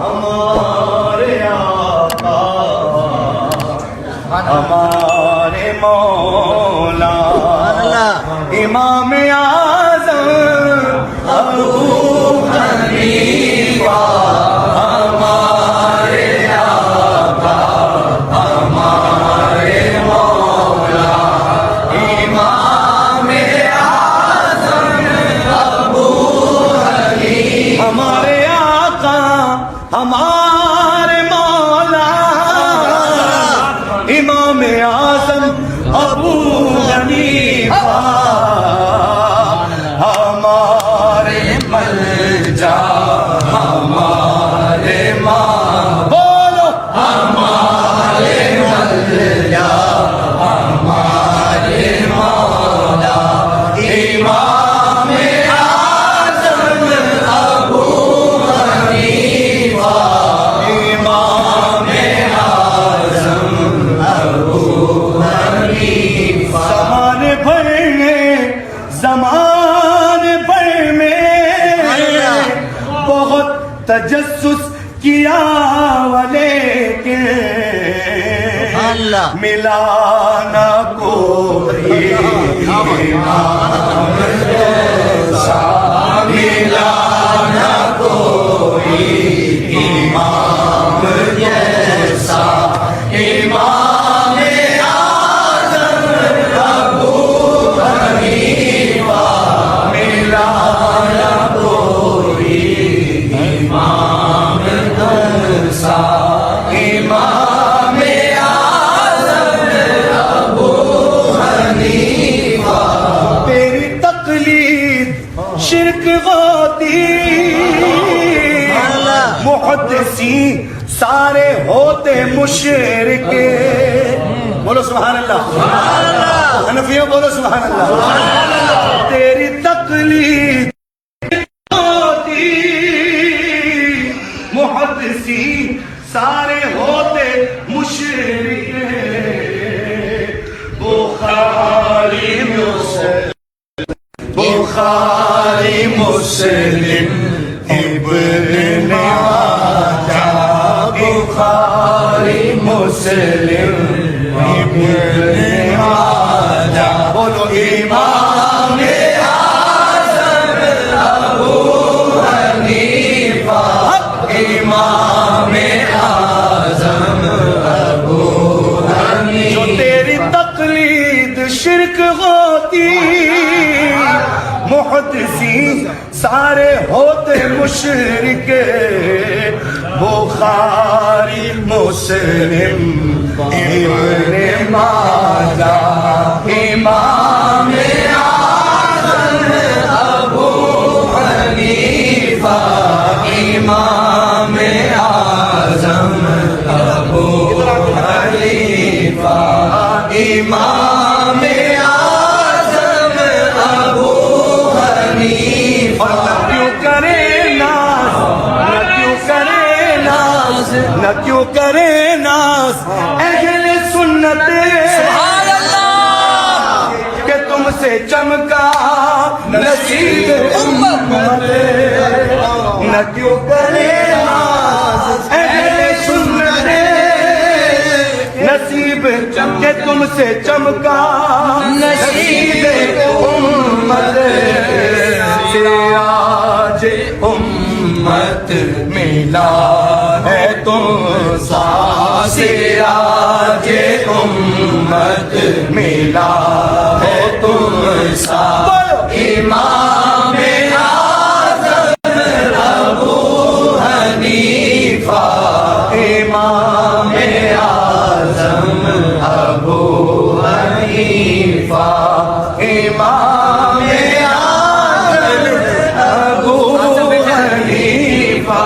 ہمارے آقا ہمارے مولا امام اعظم ابو حنیفہ ہمارے آقا ہمارے مولا امام اعظم ابو حنیفہ ہمارے آقا ہمارے مولا امام اعظم ابو حنیفہ ہمارے ملجا ہمارے ماں بولو ہمارے ملجا ہمارے مولا امام اعظم ابو حنیفہ امام اعظم ابو حنیفہ زمان بھر میں بہت تجسس کیا لیکن ملا نہ کوئی امام جیسا ملا نہ کوئی امام جیسا امام اعظم ابو حنیفہ ملا نہ کوئی امام جیسا امام اعظم ابو حنیفہ تیری تقلید شرک ہوتی محدثین سارے ہوتے مشرک بولو سبحان اللہ حنفیوں بولو سبحان اللہ تیری تقلید ہوتی محدثین سارے ہوتے مشرک بخاری مسلم ابن ماجہ بخاری مسلم ابن ماجہ بولو امام اعظم ابو حنیفہ امام اعظم ابو حنیفہ جو تیری تقلید شرک ہوتی محدثین سارے ہوتے مشرک بخاری مسلم ابن ماجہ امام اعظم ابو حنیفہ امام اعظم ابو حنیفہ امام اعظم ابو حنیفہ نہ کیوں کرے ناز نہ کیوں کرے ناز اہل سنت سبحان اللہ کہ تم سے چمکا نصیب امت نہ کیوں کرے ناز اہل سنت نصیب کہ تم سے چمکا نصیب امت سراج امت ملا ہے تم سا سراج امت ملا ہے تم سا امام اعظم ابو حنیفہ امام اعظم ابو حنیفہ امام اعظم ابو حنیفہ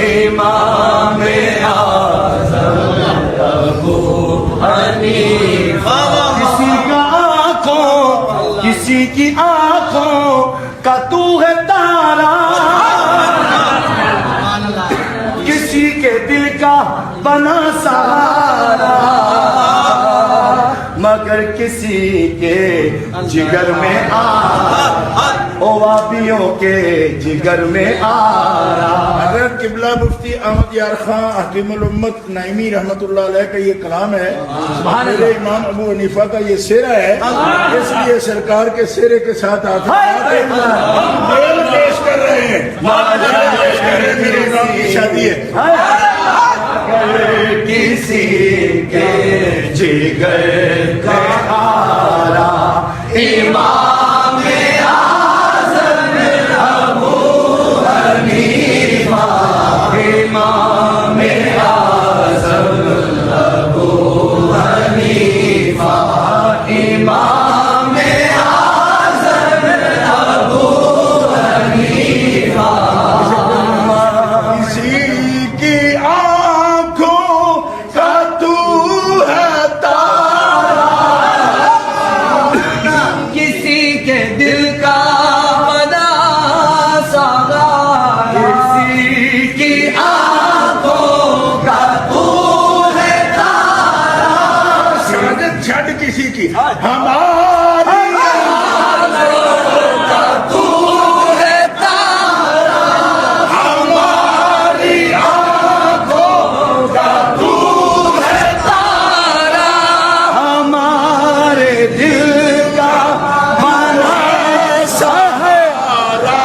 امام اعظم ابو حنیفہ کسی کی آنکھوں کا تو ہے تارا کسی کے دل کا بنا سہارا اگر کسی کے جگر میں وابیوں کے جگر میں حضرت قبلہ مفتی احمد یار خان حکیم الامت نعیمی رحمت اللہ علیہ کا یہ کلام ہے، میرے امام ابو حنیفہ کا یہ سیرہ ہے، اس لیے سرکار کے سیرے کے ساتھ آپ میل پیش کر رہے ہیں، میرے امام کی شادی ہے۔ اگر کسی کے جگر کا آرا امام اعظم ابو حنیفہ، امام اعظم ابو حنیفہ، امام اعظم ابو حنیفہ، کسی کی آنکھوں کا تو ہے تارا، کسی کے دل کا بنا ساغر، کسی کی آنکھوں کا تو ہے تارا، شہادت چھڑ کسی کی ہماری تو ہے تارا، ہماری آنکھوں کا تو ہے تارا، ہمارے دل کا بنا سہارا،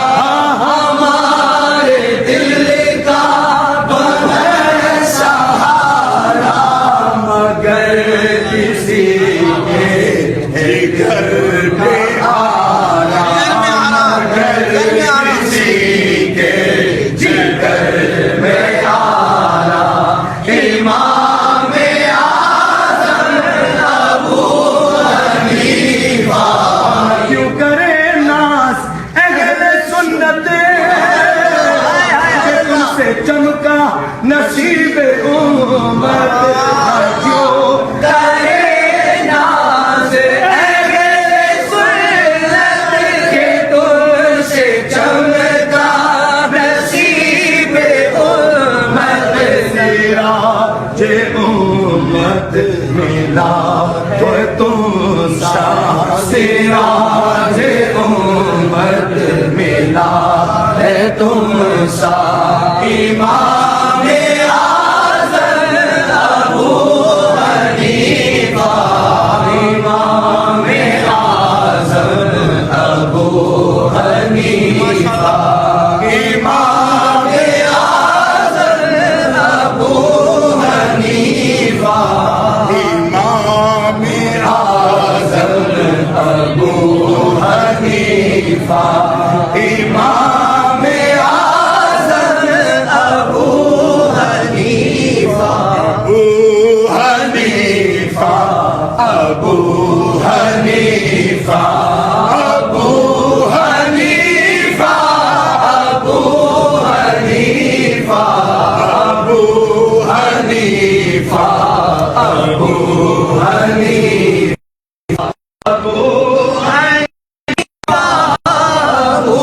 ہمارے دل کا بنا سہارا، مگر کسی کے گھر پہ آنا، مگر کسی کے جگر میں آنا، امام اعظم ابو حنیفہ، کیوں کرے ناز اہل سنت کہ تم سے چمکا نصیب امت، کیوں کرے ناز اہل سنت کہ تم سے چمکا نصیب امت، سراج امت ملا تو تم سا، سراج امت ملا ہے تم سا، امام اعظم ابو حنیفہ، امام اعظم ابو حنیفہ، امام اعظم ابو حنیفہ، امام اعظم ابو حنیفہ، امام اعظم ابو حنیفہ، ابو حنیفہ، ابو حنیفہ، ابو حنیفہ، ابو حنیفہ، ابو حنیفہ، ابو حنیفہ، ابو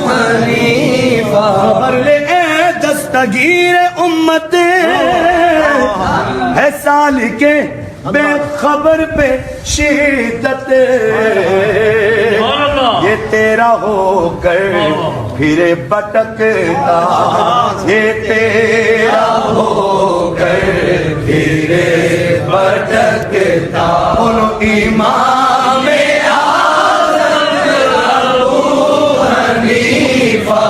حنیفہ، خبر لے اے دستگیر امت ہے سال کے بے خبر پہ شدت، یہ تیرا ہو کر پھرے بٹکتا، یہ تیرا ہو کر پھرے بٹکتا، بولو امام اعظم ابو حنیفہ،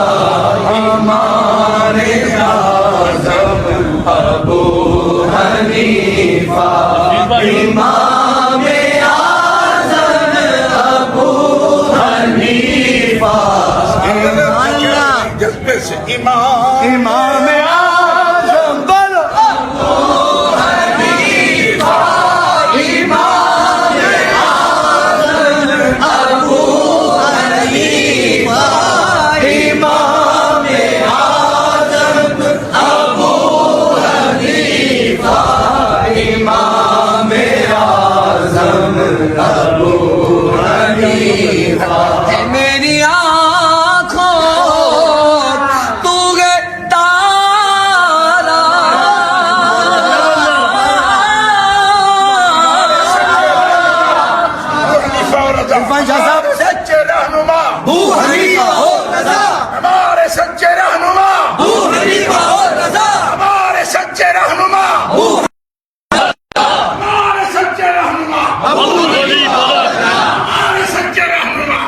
ہمارے اعظم ابو حنیفہ، امام اعظم ابو حنیفہ، جذبے سے امام امام اعظم بولو ابو حنیفہ، امام اعظم ابو حنیفہ، امام اعظم ابو حنیفہ، امام اعظم ابو حنیفہ، میری آنکھوں تو گے سچے رہنما ہمارے سچے رہنما ہمارے سچے رہنما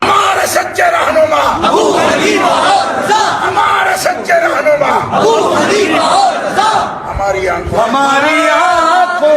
ہمارے سچے رہنما ہمارے سچے رہنما ہماری آنکھوں ہماری آنکھوں